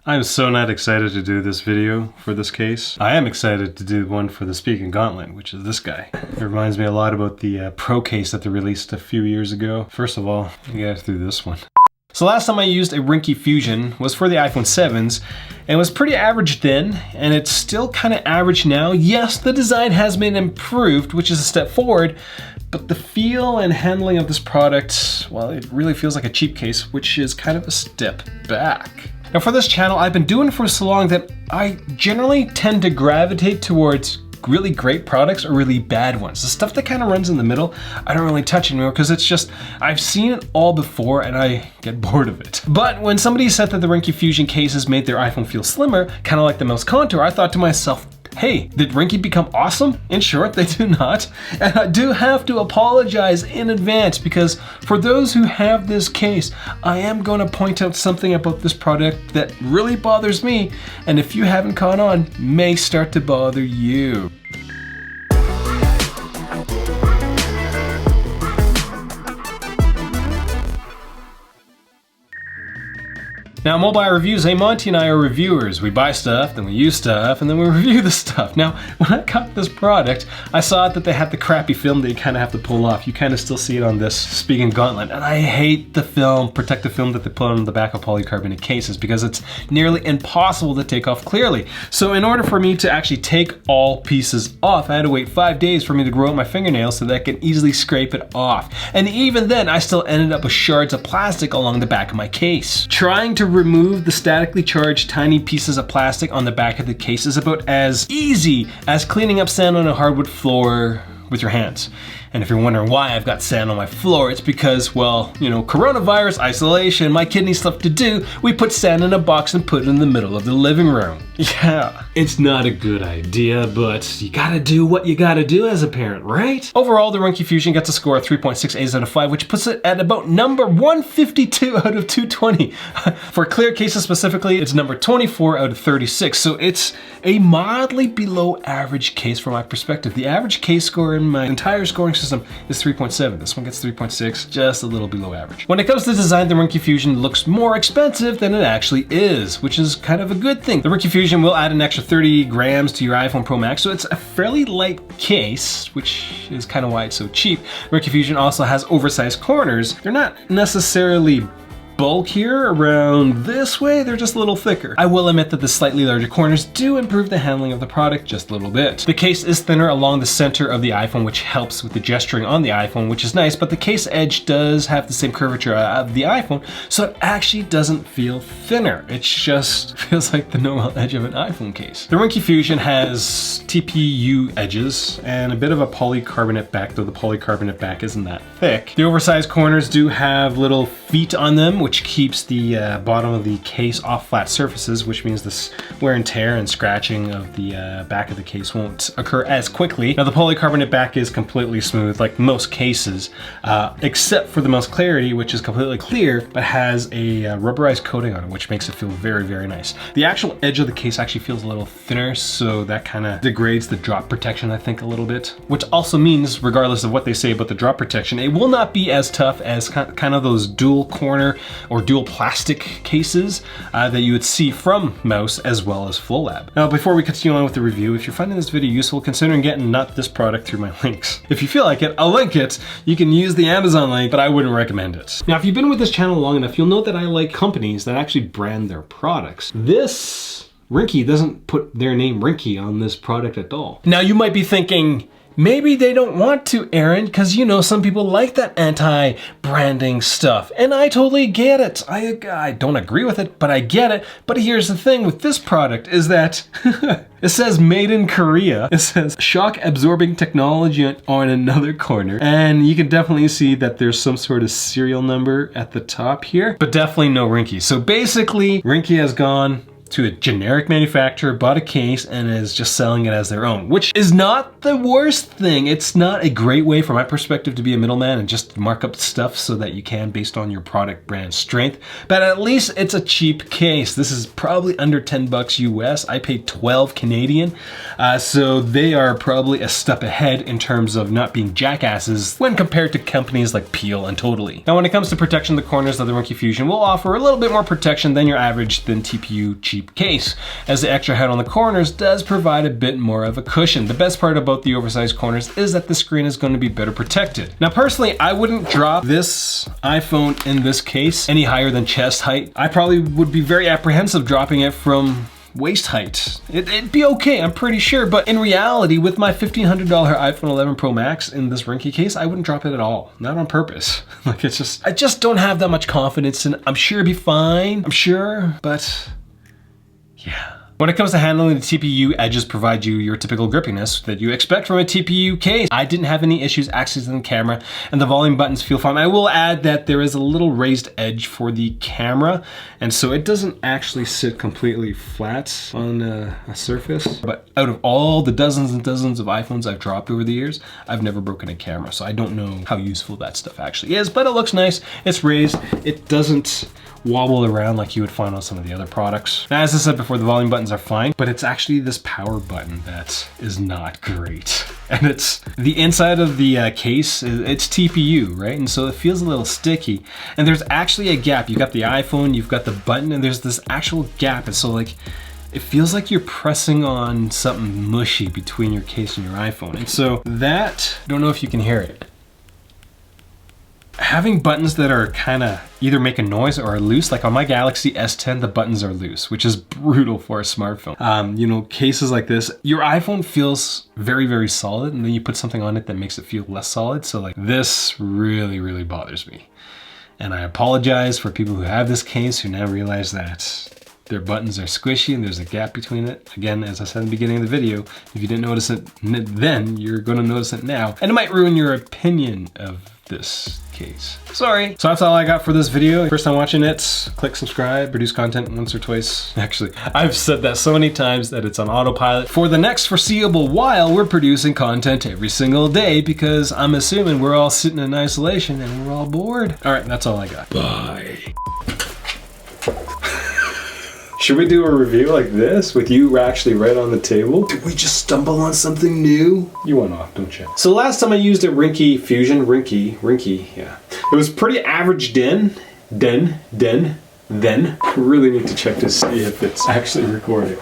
I'm so not excited to do this video for this case. I am excited to do one for the Speaking Gauntlet, which is this guy. It reminds me a lot about the Pro case that they released a few years ago. First of all, you guys do this one. So last time I used a Ringke Fusion was for the iPhone 7s, and it was pretty average then, and it's still kind of average now. Yes, the design has been improved, which is a step forward, but the feel and handling of this product, well, it really feels like a cheap case, which is kind of a step back. Now for this channel, I've been doing it for so long that I generally tend to gravitate towards really great products or really bad ones. The stuff that kind of runs in the middle, I don't really touch anymore because it's just, I've seen it all before and I get bored of it. But when somebody said that the Ringke Fusion cases made their iPhone feel slimmer, kind of like the Mous Contour, I thought to myself, hey, did Ringke become awesome? In short, they do not. And I do have to apologize in advance because for those who have this case, I am going to point out something about this product that really bothers me, and if you haven't caught on, may start to bother you. Now, MobileReviewsEh, Monty and I are reviewers. We buy stuff, then we use stuff, and then we review the stuff. Now, when I got this product, I saw that they had the crappy film that you kind of have to pull off. You kind of still see it on this Speaking Gauntlet, and I hate the film, protective film that they put on the back of polycarbonate cases because it's nearly impossible to take off clearly. So in order for me to actually take all pieces off, I had to wait 5 days for me to grow out my fingernails so that I can easily scrape it off. And even then, I still ended up with shards of plastic along the back of my case. Trying to remove the statically charged tiny pieces of plastic on the back of the case is about as easy as cleaning up sand on a hardwood floor with your hands. And if you're wondering why I've got sand on my floor, it's because, well, you know, coronavirus, isolation, my kidney stuff to do, we put sand in a box and put it in the middle of the living room. Yeah, it's not a good idea, but you gotta do what you gotta do as a parent, right? Overall, the Ringke Fusion gets a score of 3.68 out of 5, which puts it at about number 152 out of 220. For clear cases specifically, it's number 24 out of 36, so it's a mildly below average case from my perspective. The average case score in my entire scoring system is 3.7. This one gets 3.6, just a little below average. When it comes to design, the Ringke Fusion looks more expensive than it actually is, which is kind of a good thing. The Ringke Fusion will add an extra 30 grams to your iPhone Pro Max, so it's a fairly light case, which is kind of why it's so cheap. Ringke Fusion also has oversized corners. They're not necessarily bulkier around this way, they're just a little thicker. I will admit that the slightly larger corners do improve the handling of the product just a little bit. The case is thinner along the center of the iPhone, which helps with the gesturing on the iPhone, which is nice, but the case edge does have the same curvature of the iPhone, so it actually doesn't feel thinner. It just feels like the normal edge of an iPhone case. The Ringke Fusion has TPU edges and a bit of a polycarbonate back, though the polycarbonate back isn't that thick. The oversized corners do have little feet on them, which keeps the bottom of the case off flat surfaces, which means this wear and tear and scratching of the back of the case won't occur as quickly. Now the polycarbonate back is completely smooth, like most cases, except for the Mous Clarity, which is completely clear, but has a rubberized coating on it, which makes it feel very, very nice. The actual edge of the case actually feels a little thinner, so that kind of degrades the drop protection, I think, a little bit, which also means, regardless of what they say about the drop protection, it will not be as tough as kind of those dual corner or dual plastic cases that you would see from Mous as well as FlowLab. Now, before we continue on with the review, if you're finding this video useful, consider getting not this product through my links. If you feel like it, I'll link it. You can use the Amazon link, but I wouldn't recommend it. Now, if you've been with this channel long enough, you'll know that I like companies that actually brand their products. This Ringke doesn't put their name Ringke on this product at all. Now, you might be thinking, maybe they don't want to, Aaron, because you know some people like that anti-branding stuff. And I totally get it. I don't agree with it, but I get it. But here's the thing with this product is that it says made in Korea. It says shock absorbing technology on another corner. And you can definitely see that there's some sort of serial number at the top here, but definitely no Ringke. So basically, Ringke has gone to a generic manufacturer, bought a case, and is just selling it as their own, which is not the worst thing. It's not a great way from my perspective to be a middleman and just mark up stuff so that you can based on your product brand strength, but at least it's a cheap case. This is probably under 10 bucks US. I paid 12 Canadian, so they are probably a step ahead in terms of not being jackasses when compared to companies like Peel and Totally. Now when it comes to protection, the corners of the Ringke Fusion will offer a little bit more protection than your average thin TPU cheap case, as the extra head on the corners does provide a bit more of a cushion. The best part about the oversized corners is that the screen is going to be better protected. Now personally, I wouldn't drop this iPhone in this case any higher than chest height. I probably would be very apprehensive dropping it from waist height. It'd be okay, I'm pretty sure, but in reality, with my $1,500 iPhone 11 Pro Max in this Ringke case, I wouldn't drop it at all. Not on purpose. Like, it's just, I just don't have that much confidence in it. I'm sure it'd be fine, I'm sure, but yeah. When it comes to handling, the TPU edges provide you your typical grippiness that you expect from a TPU case. I didn't have any issues accessing the camera, and the volume buttons feel fine. I will add that there is a little raised edge for the camera, and so it doesn't actually sit completely flat on a surface. But out of all the dozens and dozens of iPhones I've dropped over the years, I've never broken a camera, so I don't know how useful that stuff actually is, but it looks nice. It's raised. It doesn't wobble around like you would find on some of the other products. Now, as I said before, the volume buttons are fine, but it's actually this power button that is not great. And it's the inside of the case, it's TPU, right? And so it feels a little sticky. And there's actually a gap. You've got the iPhone, you've got the button, and there's this actual gap. And so like, it feels like you're pressing on something mushy between your case and your iPhone. And so that, I don't know if you can hear it. Having buttons that are kind of either make a noise or are loose, like on my Galaxy S10, the buttons are loose, which is brutal for a smartphone. You know, cases like this, your iPhone feels very, very solid, and then you put something on it that makes it feel less solid. So like this really, really bothers me. And I apologize for people who have this case who now realize that their buttons are squishy and there's a gap between it. Again, as I said in the beginning of the video, if you didn't notice it then, you're gonna notice it now. And it might ruin your opinion of this case. Sorry. So that's all I got for this video. First time watching it, click subscribe, produce content once or twice. Actually, I've said that so many times that it's on autopilot. For the next foreseeable while, we're producing content every single day because I'm assuming we're all sitting in isolation and we're all bored. All right, that's all I got. Bye. Should we do a review like this with you actually right on the table? Did we just stumble on something new? You went off, don't you? So last time I used a Ringke Fusion, Ringke, yeah. It was pretty average then. Really need to check to see if it's actually recording.